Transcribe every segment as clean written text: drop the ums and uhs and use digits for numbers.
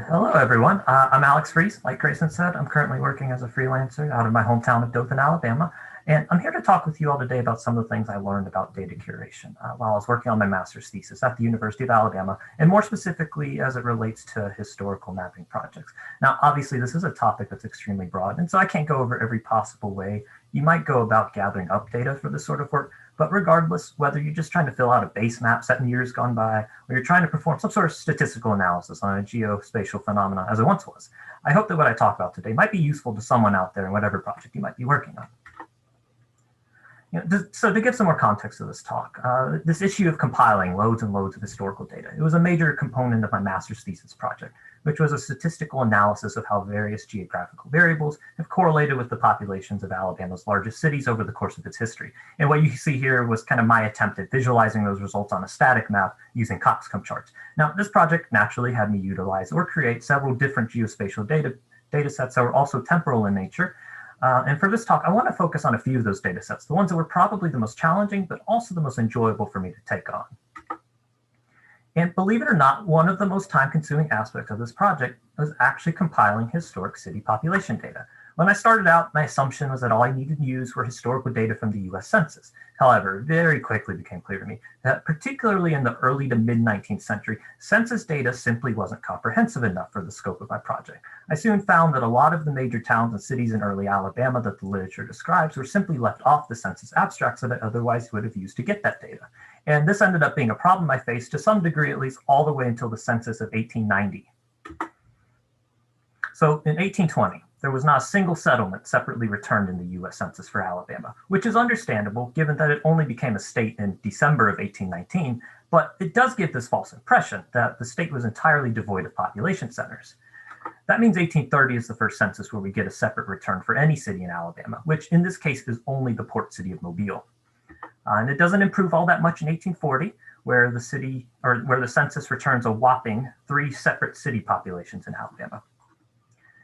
Hello, everyone. I'm Alex Fries. Like Grayson said, I'm currently working as a freelancer out of my hometown of Dothan, Alabama. And I'm here to talk with you all today about some of the things I learned about data curation while I was working on my master's thesis at the University of Alabama, and more specifically as it relates to historical mapping projects. Now, obviously, this is a topic that's extremely broad, and so I can't go over every possible way you might go about gathering up data for this sort of work. But regardless, whether you're just trying to fill out a base map set in years gone by, or you're trying to perform some sort of statistical analysis on a geospatial phenomena as it once was, I hope that what I talk about today might be useful to someone out there in whatever project you might be working on. So to give some more context to this talk, this issue of compiling loads and loads of historical data, it was a major component of my master's thesis project, which was a statistical analysis of how various geographical variables have correlated with the populations of Alabama's largest cities over the course of its history. And what you see here was kind of my attempt at visualizing those results on a static map using coxcomb charts. Now, this project naturally had me utilize or create several different geospatial data sets that were also temporal in nature. And for this talk, I want to focus on a few of those data sets, the ones that were probably the most challenging, but also the most enjoyable for me to take on. And believe it or not, one of the most time-consuming aspects of this project was actually compiling historic city population data. When I started out, my assumption was that all I needed to use were historical data from the US Census. However, it very quickly became clear to me that particularly in the early to mid-19th century, census data simply wasn't comprehensive enough for the scope of my project. I soon found that a lot of the major towns and cities in early Alabama that the literature describes were simply left off the census abstracts that I otherwise would have used to get that data. And this ended up being a problem I faced to some degree, at least all the way until the census of 1890. So in 1820, there was not a single settlement separately returned in the US Census for Alabama, which is understandable given that it only became a state in December of 1819, but it does give this false impression that the state was entirely devoid of population centers. That means 1830 is the first census where we get a separate return for any city in Alabama, which in this case is only the port city of Mobile. And it doesn't improve all that much in 1840, where the census returns a whopping 3 separate city populations in Alabama.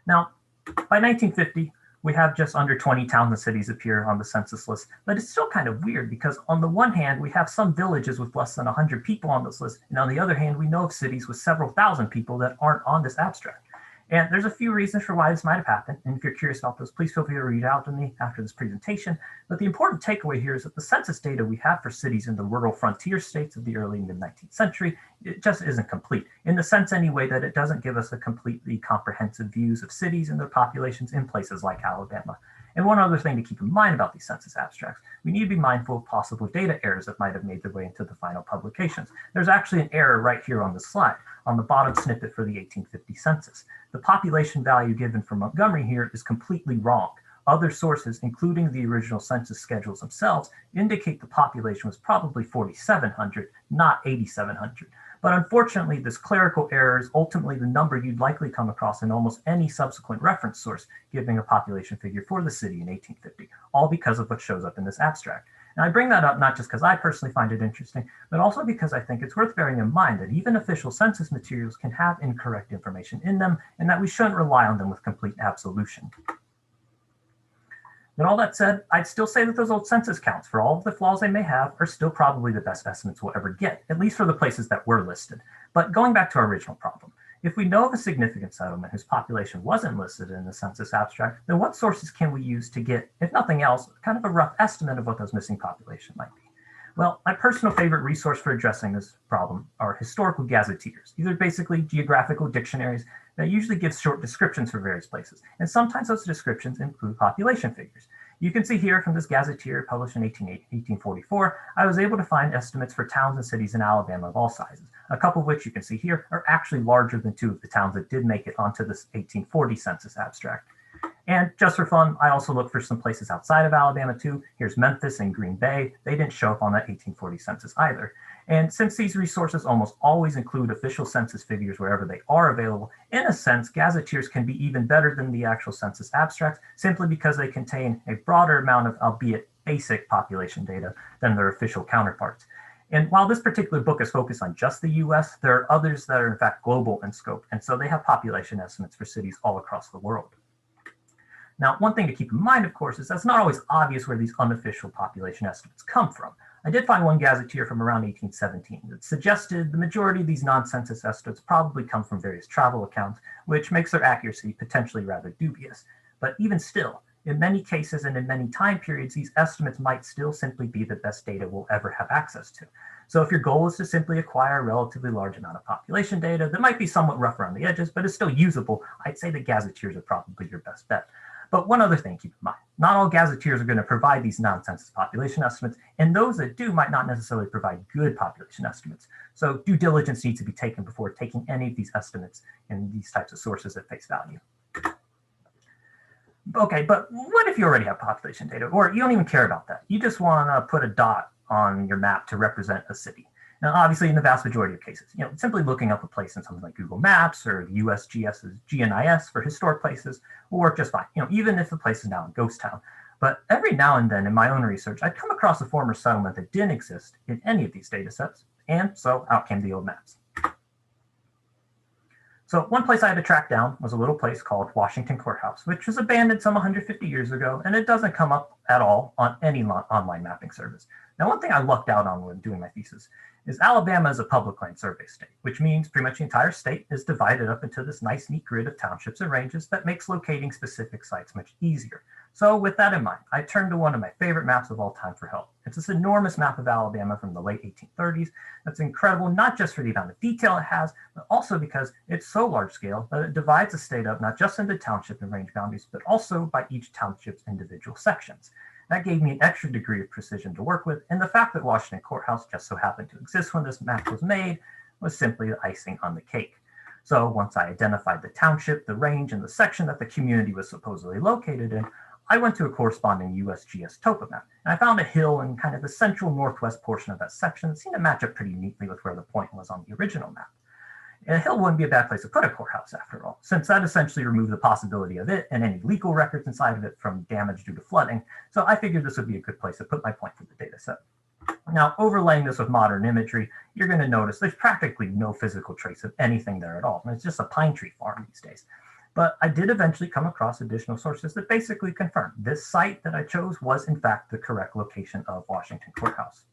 Now, by 1950, we have just under 20 towns and cities appear on the census list, but it's still kind of weird because on the one hand, we have some villages with less than 100 people on this list, and on the other hand, we know of cities with several thousand people that aren't on this abstract. And there's a few reasons for why this might have happened, and if you're curious about those, please feel free to read out to me after this presentation. But the important takeaway here is that the census data we have for cities in the rural frontier states of the early mid-19th century, it just isn't complete, in the sense anyway that it doesn't give us a completely comprehensive views of cities and their populations in places like Alabama. And one other thing to keep in mind about these census abstracts, we need to be mindful of possible data errors that might have made their way into the final publications. There's actually an error right here on the slide, on the bottom snippet for the 1850 census. The population value given for Montgomery here is completely wrong. Other sources, including the original census schedules themselves, indicate the population was probably 4,700, not 8,700. But unfortunately, this clerical error is ultimately the number you'd likely come across in almost any subsequent reference source giving a population figure for the city in 1850, all because of what shows up in this abstract. And I bring that up not just because I personally find it interesting, but also because I think it's worth bearing in mind that even official census materials can have incorrect information in them, and that we shouldn't rely on them with complete absolution. But all that said, I'd still say that those old census counts, for all of the flaws they may have, are still probably the best estimates we'll ever get, at least for the places that were listed. But going back to our original problem, if we know of a significant settlement whose population wasn't listed in the census abstract, then what sources can we use to get, if nothing else, kind of a rough estimate of what those missing population might be? Well, my personal favorite resource for addressing this problem are historical gazetteers. These are basically geographical dictionaries that usually give short descriptions for various places, and sometimes those descriptions include population figures. You can see here from this gazetteer published in 1844, I was able to find estimates for towns and cities in Alabama of all sizes, a couple of which you can see here are actually larger than 2 of the towns that did make it onto this 1840 census abstract. And just for fun, I also looked for some places outside of Alabama too. Here's Memphis and Green Bay. They didn't show up on that 1840 census either. And since these resources almost always include official census figures wherever they are available, in a sense, gazetteers can be even better than the actual census abstracts simply because they contain a broader amount of, albeit basic, population data than their official counterparts. And while this particular book is focused on just the US, there are others that are in fact global in scope, and so they have population estimates for cities all across the world. Now, one thing to keep in mind, of course, is that's not always obvious where these unofficial population estimates come from. I did find one gazetteer from around 1817 that suggested the majority of these non-census estimates probably come from various travel accounts, which makes their accuracy potentially rather dubious. But even still, in many cases and in many time periods, these estimates might still simply be the best data we'll ever have access to. So if your goal is to simply acquire a relatively large amount of population data that might be somewhat rough around the edges, but is still usable, I'd say the gazetteers are probably your best bet. But one other thing to keep in mind, not all gazetteers are going to provide these non-census population estimates, and those that do might not necessarily provide good population estimates. So due diligence needs to be taken before taking any of these estimates in these types of sources at face value. Okay, but what if you already have population data, or you don't even care about that? You just want to put a dot on your map to represent a city. Now, obviously, in the vast majority of cases, simply looking up a place in something like Google Maps or the USGS's GNIS for historic places will work just fine, even if the place is now a ghost town. But every now and then in my own research, I'd come across a former settlement that didn't exist in any of these data sets, and so out came the old maps. So one place I had to track down was a little place called Washington Courthouse, which was abandoned some 150 years ago, and it doesn't come up at all on any online mapping service. Now, one thing I lucked out on when doing my thesis is Alabama is a public land survey state, which means pretty much the entire state is divided up into this nice, neat grid of townships and ranges that makes locating specific sites much easier. So with that in mind, I turned to one of my favorite maps of all time for help. It's this enormous map of Alabama from the late 1830s. That's incredible, not just for the amount of detail it has, but also because it's so large scale that it divides the state up not just into township and range boundaries, but also by each township's individual sections. That gave me an extra degree of precision to work with, and the fact that Washington Courthouse just so happened to exist when this map was made was simply the icing on the cake. So once I identified the township, the range, and the section that the community was supposedly located in, I went to a corresponding USGS topo map, and I found a hill in kind of the central northwest portion of that section that seemed to match up pretty neatly with where the point was on the original map. And a hill wouldn't be a bad place to put a courthouse after all, since that essentially removed the possibility of it and any legal records inside of it from damage due to flooding. So I figured this would be a good place to put my point for the data set. Now, overlaying this with modern imagery, you're going to notice there's practically no physical trace of anything there at all. And it's just a pine tree farm these days. But I did eventually come across additional sources that basically confirmed this site that I chose was in fact the correct location of Washington Courthouse.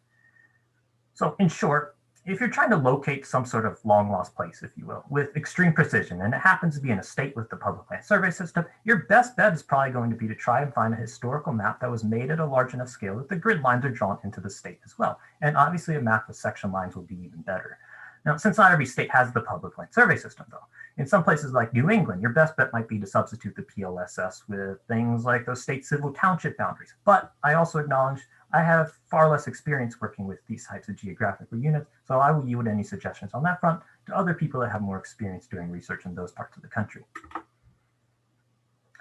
So in short, if you're trying to locate some sort of long lost place, if you will, with extreme precision, and it happens to be in a state with the public land survey system, your best bet is probably going to be to try and find a historical map that was made at a large enough scale that the grid lines are drawn into the state as well. And obviously a map with section lines will be even better. Now, since not every state has the public land survey system though, in some places like New England, your best bet might be to substitute the PLSS with things like those state civil township boundaries. But I also acknowledge I have far less experience working with these types of geographical units, so I will yield any suggestions on that front to other people that have more experience doing research in those parts of the country.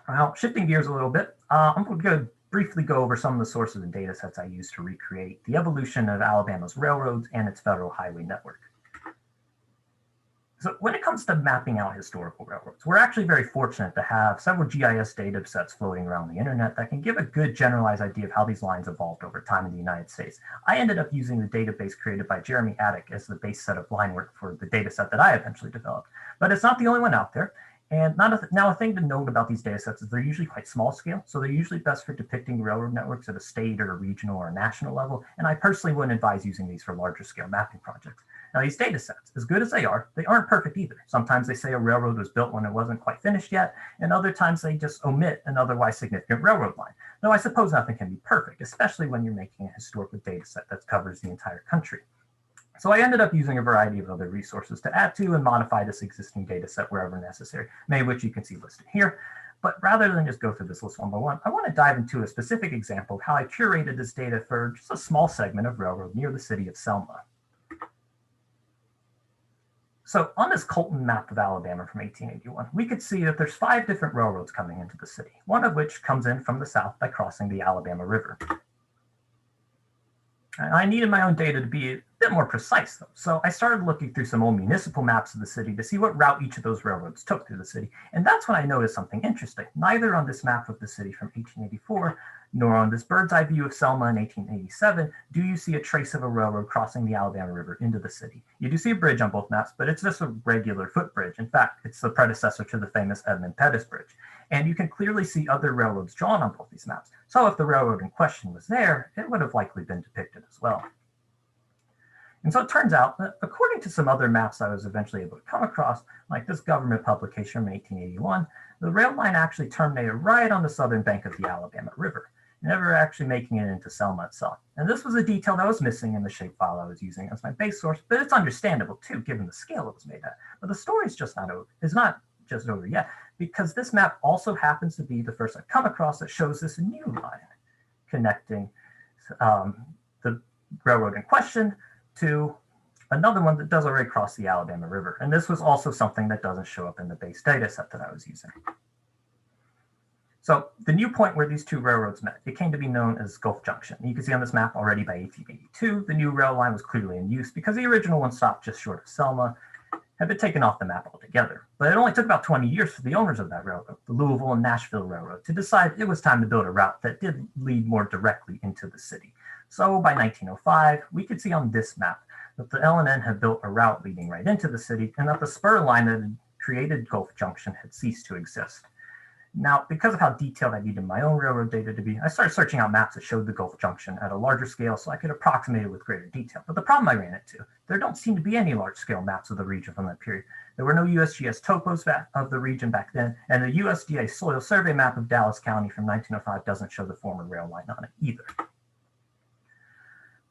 Now, shifting gears a little bit, I'm going to briefly go over some of the sources and data sets I used to recreate the evolution of Alabama's railroads and its federal highway network. So when it comes to mapping out historical railroads, we're actually very fortunate to have several GIS data sets floating around the internet that can give a good generalized idea of how these lines evolved over time in the United States. I ended up using the database created by Jeremy Attic as the base set of line work for the data set that I eventually developed. But it's not the only one out there. And now a thing to note about these data sets is they're usually quite small scale, so they're usually best for depicting railroad networks at a state or a regional or a national level, and I personally wouldn't advise using these for larger scale mapping projects. Now these data sets, as good as they aren't perfect either. Sometimes they say a railroad was built when it wasn't quite finished yet, and other times they just omit an otherwise significant railroad line. Though I suppose nothing can be perfect, especially when you're making a historical data set that covers the entire country. So I ended up using a variety of other resources to add to and modify this existing data set wherever necessary, many of which you can see listed here. But rather than just go through this list one by one, I want to dive into a specific example of how I curated this data for just a small segment of railroad near the city of Selma. So on this Colton map of Alabama from 1881, we could see that there's 5 different railroads coming into the city, one of which comes in from the south by crossing the Alabama River. I needed my own data to be a bit more precise, though, so I started looking through some old municipal maps of the city to see what route each of those railroads took through the city, and that's when I noticed something interesting. Neither on this map of the city from 1884, nor on this bird's eye view of Selma in 1887, do you see a trace of a railroad crossing the Alabama River into the city. You do see a bridge on both maps, but it's just a regular footbridge. In fact, it's the predecessor to the famous Edmund Pettus Bridge. And you can clearly see other railroads drawn on both these maps. So if the railroad in question was there, it would have likely been depicted as well. And so it turns out that according to some other maps I was eventually able to come across, like this government publication from 1881, the rail line actually terminated right on the southern bank of the Alabama River, never actually making it into Selma itself. And this was a detail that was missing in the shapefile I was using as my base source, but it's understandable too, given the scale it was made at. But the story is just not over. It's not just over yet, because this map also happens to be the first I've come across that shows this new line connecting the railroad in question to another one that does already cross the Alabama River. And this was also something that doesn't show up in the base data set that I was using. So the new point where these two railroads met, it came to be known as Gulf Junction. You can see on this map already by 1882, the new rail line was clearly in use because the original one stopped just short of Selma, had been taken off the map altogether. But it only took about 20 years for the owners of that railroad, the Louisville and Nashville Railroad, to decide it was time to build a route that did lead more directly into the city. So by 1905, we could see on this map that the L&N had built a route leading right into the city and that the spur line that had created Gulf Junction had ceased to exist. Now, because of how detailed I needed my own railroad data to be, I started searching out maps that showed the Gulf Junction at a larger scale so I could approximate it with greater detail. But the problem I ran into, there don't seem to be any large-scale maps of the region from that period. There were no USGS topos of the region back then, and the USDA soil survey map of Dallas County from 1905 doesn't show the former rail line on it either.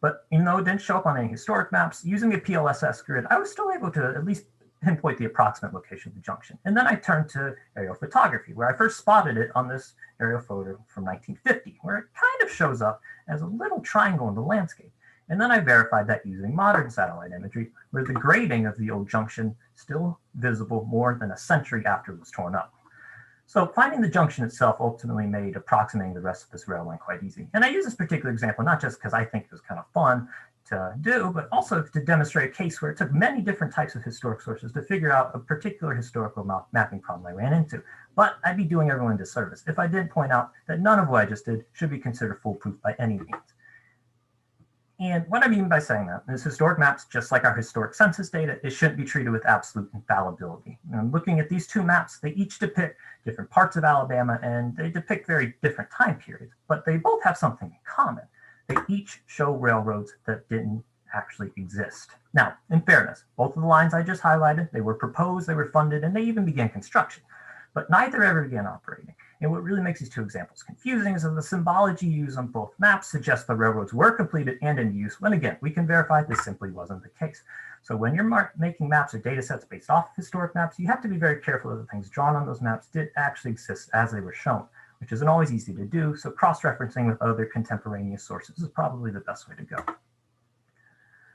But even though it didn't show up on any historic maps, using a PLSS grid, I was still able to at least pinpoint the approximate location of the junction. And then I turned to aerial photography, where I first spotted it on this aerial photo from 1950, where it kind of shows up as a little triangle in the landscape. And then I verified that using modern satellite imagery, where the grading of the old junction still visible more than a century after it was torn up. So finding the junction itself ultimately made approximating the rest of this rail line quite easy. And I use this particular example not just because I think it was kind of fun to do, but also to demonstrate a case where it took many different types of historic sources to figure out a particular historical mapping problem I ran into. But I'd be doing everyone a disservice if I didn't point out that none of what I just did should be considered foolproof by any means. And what I mean by saying that is historic maps, just like our historic census data, it shouldn't be treated with absolute infallibility. And looking at these two maps, they each depict different parts of Alabama and they depict very different time periods, but they both have something in common. They each show railroads that didn't actually exist. Now, in fairness, both of the lines I just highlighted, they were proposed, they were funded, and they even began construction, but neither ever began operating. And what really makes these two examples confusing is that the symbology used on both maps suggests the railroads were completed and in use, when again, we can verify this simply wasn't the case. So when you're making maps or data sets based off of historic maps, you have to be very careful that the things drawn on those maps did actually exist as they were shown, which isn't always easy to do, so cross-referencing with other contemporaneous sources is probably the best way to go.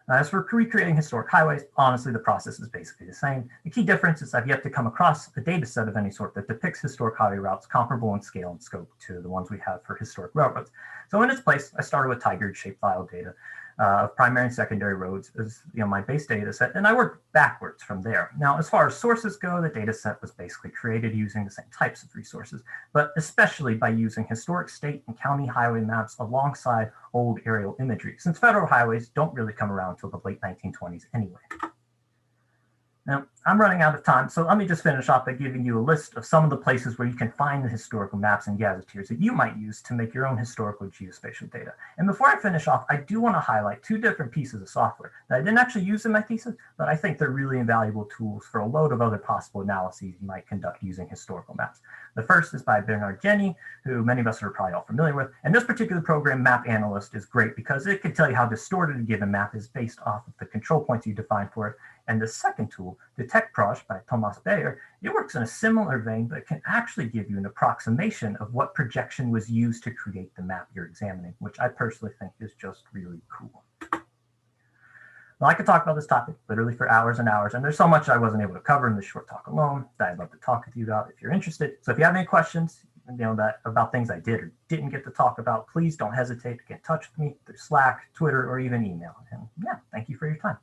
As for recreating historic highways, honestly, the process is basically the same. The key difference is I've yet to come across a data set of any sort that depicts historic highway routes comparable in scale and scope to the ones we have for historic railroads. So in its place, I started with Tigard shapefile data of primary and secondary roads as my base data set, and I worked backwards from there. Now, as far as sources go, the data set was basically created using the same types of resources, but especially by using historic state and county highway maps alongside old aerial imagery, since federal highways don't really come around until the late 1920s anyway. Now, I'm running out of time, so let me just finish off by giving you a list of some of the places where you can find the historical maps and gazetteers that you might use to make your own historical geospatial data. And before I finish off, I do want to highlight two different pieces of software that I didn't actually use in my thesis, but I think they're really invaluable tools for a load of other possible analyses you might conduct using historical maps. The first is by Bernard Jenny, who many of us are probably all familiar with. And this particular program, Map Analyst, is great because it can tell you how distorted a given map is based off of the control points you define for it. And the second tool, DetectProj by Thomas Bayer, it works in a similar vein, but it can actually give you an approximation of what projection was used to create the map you're examining, which I personally think is just really cool. Well, I could talk about this topic literally for hours and hours, and there's so much I wasn't able to cover in this short talk alone that I'd love to talk with you about if you're interested. So if you have any questions, about things I did or didn't get to talk about, please don't hesitate to get in touch with me through Slack, Twitter, or even email. And yeah, thank you for your time.